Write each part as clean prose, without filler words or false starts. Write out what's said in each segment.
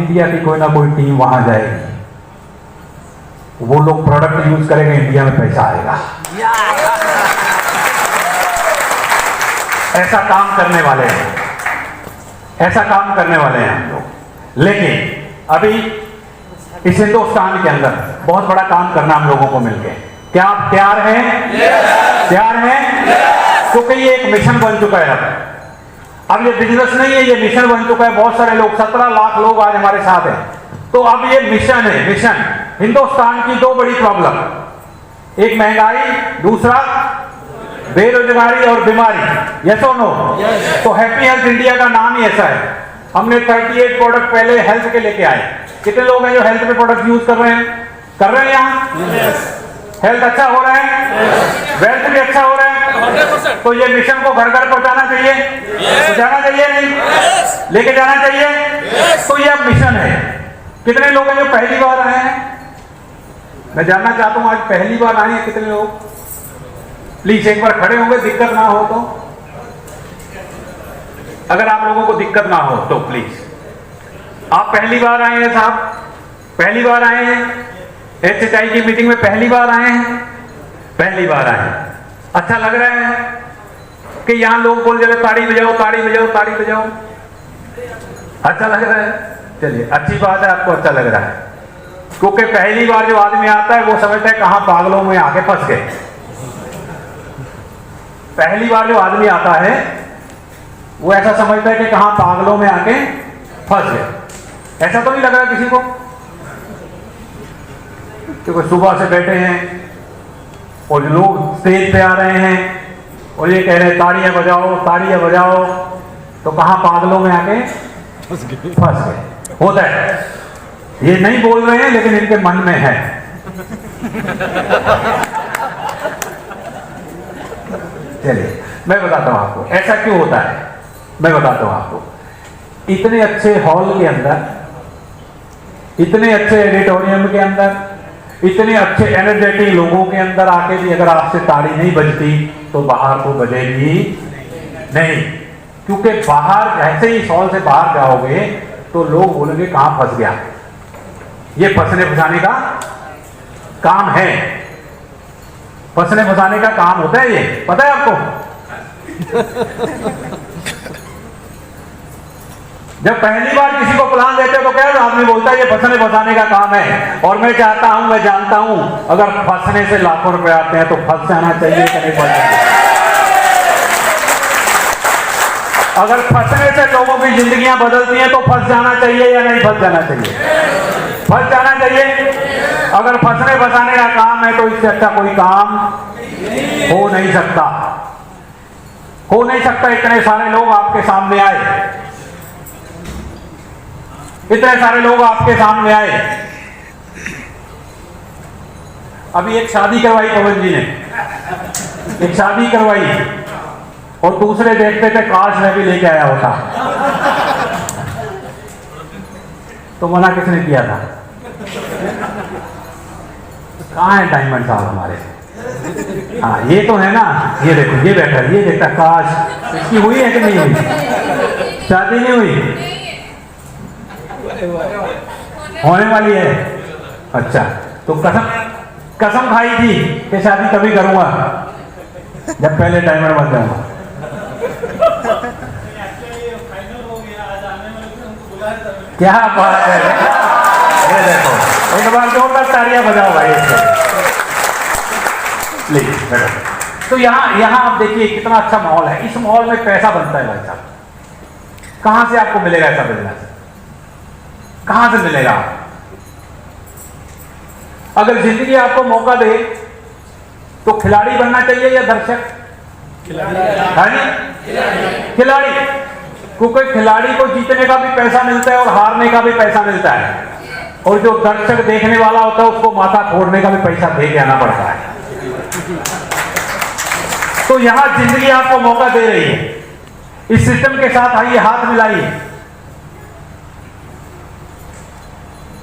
India की कोई ना कोई टीम वहां जाएगी, वो लोग प्रोडक्ट यूज करेंगे, इंडिया में पैसा आएगा। ऐसा काम करने वाले हैं, ऐसा काम करने वाले हैं हम लोग। लेकिन अभी इस हिंदुस्तान के अंदर बहुत बड़ा काम करना हम लोगों को मिल गया। क्या आप तैयार हैं? तैयार हैं? क्योंकि ये एक मिशन बन चुका है। अब ये बिजनेस नहीं है, ये मिशन बन चुका है। बहुत सारे लोग, 17 लाख लोग आज हमारे साथ हैं। तो अब ये मिशन है, मिशन। हिंदुस्तान की दो बड़ी प्रॉब्लम, एक महंगाई, दूसरा बेरोजगारी और बीमारी। यस और नो? तो हैप्पी हेल्थ इंडिया का नाम ही ऐसा है। हमने 38 प्रोडक्ट पहले हेल्थ के लेके आए। कितने लोग हैं जो हेल्थ के प्रोडक्ट यूज कर रहे हैं? कर रहे हैं यहाँ? हेल्थ अच्छा हो रहा है, वेल्थ भी अच्छा हो रहा है। तो ये मिशन को घर घर पहुंचाना चाहिए, पहुंचाना चाहिए, नहीं लेके जाना चाहिए। तो ये अब मिशन है। कितने लोग हैं जो पहली बार आए हैं? मैं जानना चाहता हूं, आज पहली बार आए हैं कितने लोग? प्लीज एक बार खड़े होंगे, दिक्कत ना हो तो। अगर आप लोगों को दिक्कत ना हो तो प्लीज। आप पहली बार आए हैं साहब, पहली बार आए हैं HHI की मीटिंग में, पहली बार आए हैं, पहली बार आए हैं। अच्छा लग रहा है कि यहां लोग बोल रहे ताड़ी बजाओ, ताड़ी बजाओ, ताड़ी बजाओ। अच्छा लग रहा है? चलिए, अच्छी बात है, आपको अच्छा लग रहा है। क्योंकि पहली बार जो आदमी आता है वो समझता है कहां पागलों में आके फंस गए। पहली बार जो आदमी आता है वो ऐसा समझता है कि कहां पागलों में आके फंस गए। ऐसा तो नहीं लग रहा किसी को? क्योंकि सुबह से बैठे हैं और लोग स्टेज पे आ रहे हैं और ये कह रहे हैं ताड़ियां बजाओ, ताड़ियां बजाओ, तो कहां पागलों में आके फंस गए। होता है, ये नहीं बोल रहे हैं लेकिन इनके मन में है। चलिए मैं बताता हूं आपको ऐसा क्यों होता है। मैं बताता हूं आपको, इतने अच्छे हॉल के अंदर, इतने अच्छे एडिटोरियम के अंदर, इतने अच्छे एनर्जेटिक लोगों के अंदर आके भी अगर आपसे ताड़ी नहीं बजती तो बाहर तो बजेगी नहीं। क्योंकि बाहर जैसे ही हॉल से बाहर जाओगे तो लोग बोलेंगे कहां फंस गया। ये फंसने फंसाने का काम है, फंसने फंसाने का काम होता है। ये पता है आपको? जब पहली बार किसी को प्लान देते हो तो क्या आदमी बोलता है ये फंसने फंसाने का काम है। और मैं चाहता हूं, मैं जानता हूं, अगर फंसने से लाखों रुपए आते हैं तो फंस जाना चाहिए कि नहीं फंस जाना? अगर फंसने से लोगों की जिंदगियां बदलती हैं तो फंस जाना चाहिए या नहीं फंस जाना चाहिए? फंस जाना चाहिए। अगर फंसने फंसाने का काम है तो इससे अच्छा कोई काम हो नहीं सकता, हो नहीं सकता। इतने सारे लोग आपके सामने आए, इतने सारे लोग आपके सामने आए। अभी एक शादी करवाई पवन जी ने, एक शादी करवाई और दूसरे देखते थे काश मैं भी लेके आया होता। तो मना किसने किया था? कहां है डायमंड साहब हमारे? हाँ ये तो है ना, ये देखो, ये बैठा, ये देखता, काश इसकी हुई है कि नहीं हुई? शादी नहीं हुई, होने वाली है। अच्छा, तो कसम खाई थी कि शादी कभी करूंगा जब पहले टाइमर बन जाऊंगा। क्या बात है, ये देखो, एक बार जोरदार तालियां बजाओ भाई इसको। प्लीज। तो यहाँ आप देखिए कितना अच्छा माहौल है। इस माहौल में पैसा बनता है भाई साहब। कहां से आपको मिलेगा ऐसा बिजनेस? कहां से मिलेगा? अगर जिंदगी आपको मौका दे तो खिलाड़ी बनना चाहिए या दर्शक? खिलाड़ी। क्योंकि खिलाड़ी को जीतने का भी पैसा मिलता है और हारने का भी पैसा मिलता है, और जो दर्शक देखने वाला होता है उसको माथा फोड़ने का भी पैसा दे के आना पड़ता है। तो यहां जिंदगी आपको मौका दे रही है। इस सिस्टम के साथ आइए, हाथ मिलाइए।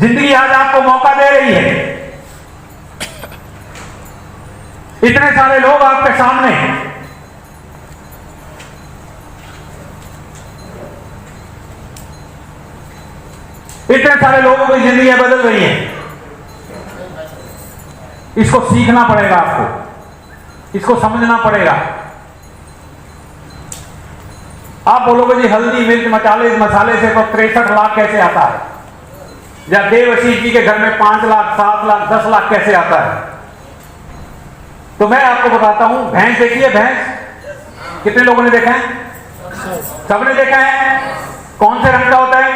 जिंदगी आज आपको मौका दे रही है। इतने सारे लोग आपके सामने, इतने सारे लोगों की जिंदगियां बदल रही हैं। इसको सीखना पड़ेगा, आपको इसको समझना पड़ेगा। आप बोलोगे जी हल्दी मिर्च मसाले से तो 63 लाख कैसे आता है, या देवशीष जी के घर में 5 लाख 7 लाख 10 लाख कैसे आता है? तो मैं आपको बताता हूं, भैंस देखी है? भैंस कितने लोगों ने देखा है? सबने देखा है। कौन से रंग का होता है?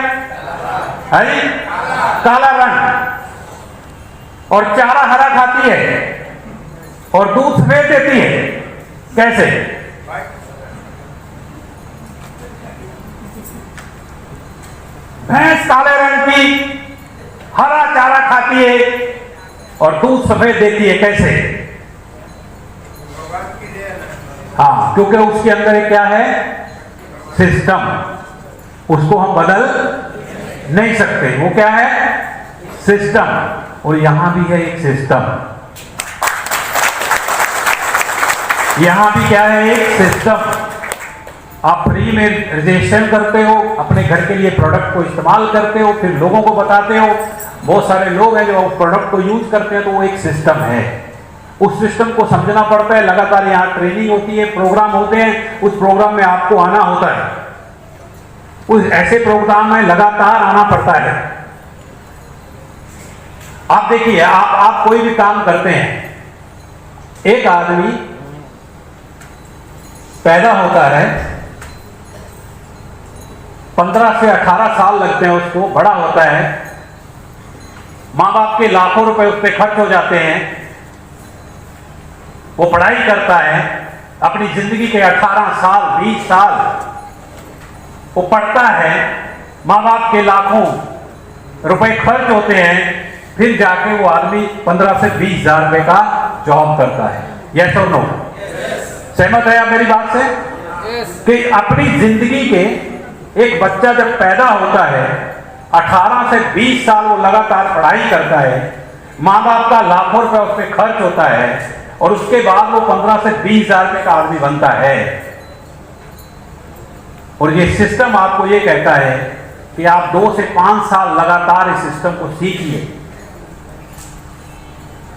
हरी, काला रंग, और चारा हरा खाती है और दूध सफेद देती है। कैसे? भैंस काले रंग की हरा चारा खाती है और दूध सफेद देती है। कैसे? हाँ, क्योंकि उसके अंदर एक क्या है? सिस्टम। उसको हम बदल नहीं सकते। वो क्या है? सिस्टम। और यहां भी है एक सिस्टम, यहां भी क्या है? एक सिस्टम। आप फ्री में रजिस्ट्रेशन करते हो, अपने घर के लिए प्रोडक्ट को इस्तेमाल करते हो, फिर लोगों को बताते हो। बहुत सारे लोग हैं जो प्रोडक्ट को यूज करते हैं, तो वो एक सिस्टम है। उस सिस्टम को समझना पड़ता है। लगातार यहाँ ट्रेनिंग होती है, प्रोग्राम होते हैं, उस प्रोग्राम में आपको आना होता है। उस ऐसे प्रोग्राम में लगातार आना पड़ता है। आप देखिए, आप कोई भी काम करते हैं, एक आदमी पैदा होता है, 15 से 18 साल लगते हैं उसको, बड़ा होता है, मां बाप के लाखों रुपए उस पर खर्च हो जाते हैं, वो पढ़ाई करता है, अपनी जिंदगी के 18 साल 20 साल वो पढ़ता है, मां बाप के लाखों रुपए खर्च होते हैं, फिर जाके वो आदमी 15 से 20 हजार रुपए का जॉब करता है। यस और नो? सहमत है आप मेरी बात से? कि अपनी जिंदगी के एक बच्चा जब पैदा होता है, 18 से 20 साल वो लगातार पढ़ाई करता है, माँ बाप का लाखों रुपए उस पर खर्च होता है, और उसके बाद वो 15 से 20 हजार रुपए का आदमी बनता है। और ये सिस्टम आपको ये कहता है कि आप 2 से 5 साल लगातार इस सिस्टम को सीखिए।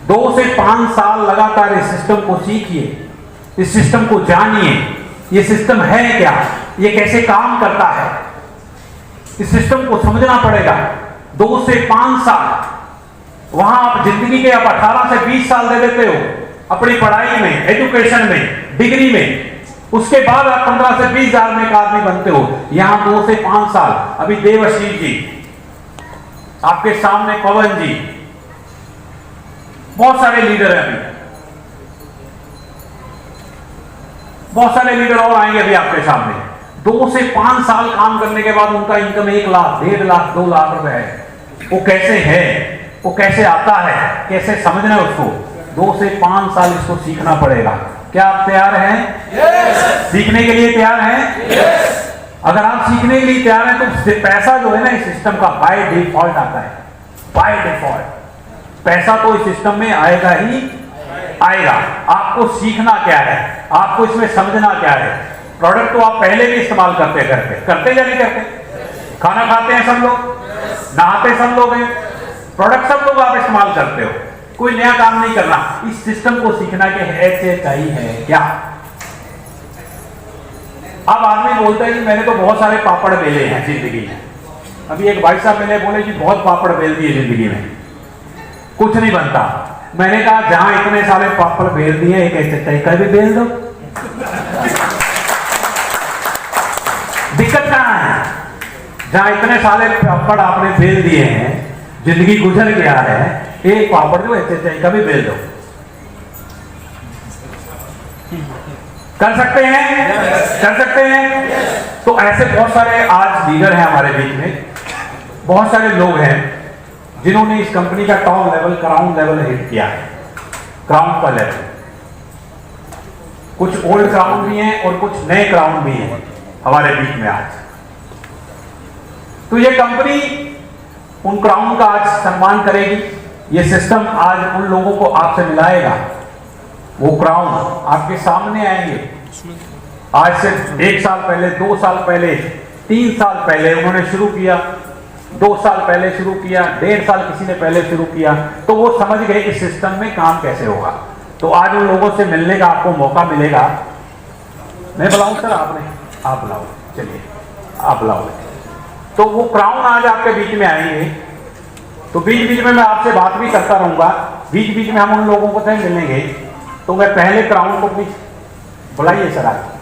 2 से 5 साल लगातार इस सिस्टम को सीखिए, इस सिस्टम को जानिए। ये सिस्टम है क्या, ये कैसे काम करता है, इस सिस्टम को समझना पड़ेगा। 2 से 5 साल वहां आप जिंदगी के आप 18 से 20 साल दे देते हो अपनी पढ़ाई में, एजुकेशन में, डिग्री में, उसके बाद आप 15 से 20 हजार में एक आदमी बनते हो। यहां 2 से 5 साल। अभी देवशीष जी आपके सामने, पवन जी, बहुत सारे लीडर हैं, अभी बहुत सारे लीडर और आएंगे अभी आपके सामने। 2 से 5 साल काम करने के बाद उनका इनकम 1 लाख 1.5 लाख 2 लाख रुपए है। वो कैसे है, वो कैसे आता है, कैसे समझना है उसको? 2 से 5 साल इसको सीखना पड़ेगा। क्या आप तैयार हैं? yes! सीखने के लिए तैयार हैं? yes! अगर आप सीखने के लिए तैयार हैं तो पैसा जो है ना इस सिस्टम का बाय डिफॉल्ट आता है। बाय डिफॉल्ट पैसा तो इस सिस्टम में आएगा ही आएगा। आपको सीखना क्या है, आपको इसमें समझना क्या है। प्रोडक्ट तो आप पहले भी इस्तेमाल करते या नहीं करते? खाना खाते हैं सब लोग, नहाते सब लोग हैं, प्रोडक्ट सब लोग आप इस्तेमाल करते हो। कोई नया काम नहीं करना। इस सिस्टम को सीखना के ऐसे चाहिए है क्या? अब आदमी बोलता है कि मैंने तो बहुत सारे पापड़ बेले हैं जिंदगी में। अभी एक भाई साहब मैंने बोले कि बहुत पापड़ बेल दिए जिंदगी में, कुछ नहीं बनता। मैंने कहा जहां इतने सारे पापड़ बेल दिए, एक ऐसे तरीका भी बेल दो। दिक्कत कहां है? जहां इतने सारे पापड़ आपने बेल दिए हैं, जिंदगी गुजर गया है, एक पापड़ जो ऐसे तरीका भी बेल दो। कर सकते हैं? कर सकते हैं। तो ऐसे बहुत सारे आज लीडर हैं हमारे बीच में, बहुत सारे लोग हैं जिन्होंने इस कंपनी का top level, crown level hit किया है। क्राउन का लेवल, कुछ ओल्ड क्राउन भी हैं और कुछ नए क्राउन भी हैं हमारे बीच में आज। तो ये कंपनी उन क्राउन का आज सम्मान करेगी। ये सिस्टम आज उन लोगों को आपसे मिलाएगा। वो क्राउन आपके सामने आएंगे। आज से 1 साल पहले, 2 साल पहले, 3 साल पहले उन्होंने शुरू किया, 2 साल पहले शुरू किया, 1.5 साल किसी ने पहले शुरू किया, तो वो समझ गए इस सिस्टम में काम कैसे होगा। तो आज उन लोगों से मिलने का आपको मौका मिलेगा। मैं बुलाऊं सर? आपने आप बुलाओ, चलिए आप बुलाओ। तो वो क्राउन आज आपके बीच में आएंगे, तो बीच बीच में मैं आपसे बात भी करता रहूंगा, बीच बीच में हम उन लोगों को से मिलेंगे। तो मैं पहले क्राउन को भी बुलाइए सर आप।